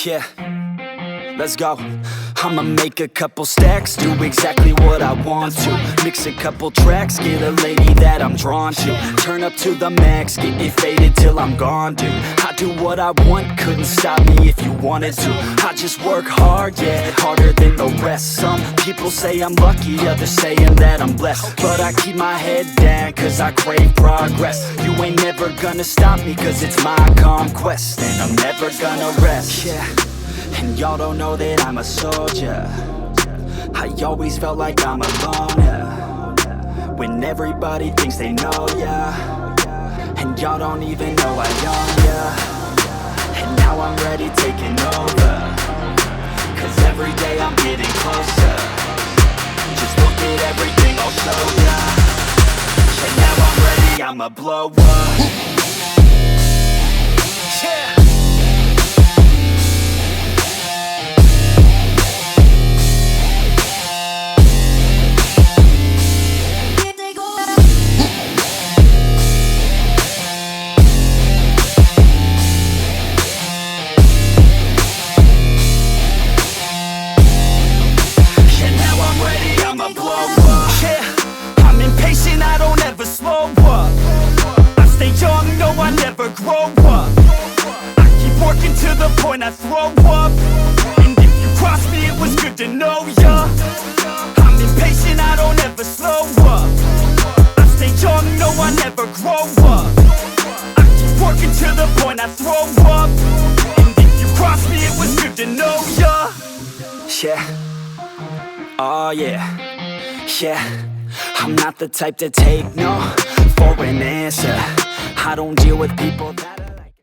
Yeah, let's go. I'ma make a couple stacks, do exactly what I want to. Mix a couple tracks, get a lady that I'm drawn to. Turn up to the max, get it faded till I'm gone, dude. I do what I want, couldn't stop me if you wanted to. I just work hard, yeah, harder than the rest. Some people say I'm lucky, others saying that I'm blessed. But I keep my head down, cause I crave progress. You ain't never gonna stop me, cause it's my conquest. And I'm never gonna rest, yeah. And y'all don't know that I'm a soldier. I always felt like I'm alone, yeah. When everybody thinks they know, yeah. And y'all don't even know I own, yeah. And now I'm ready taking over, cause every day I'm getting closer. Just look at everything I'll show ya. And now I'm ready, I'ma blow up. Yeah. To the point I throw up. And if you cross me, it was good to know ya. I'm impatient, I don't ever slow up. I stay young, no, I never grow up. I keep working to the point I throw up. And if you cross me, it was good to know ya. Yeah, oh yeah, yeah. I'm not the type to take no for an answer. I don't deal with people that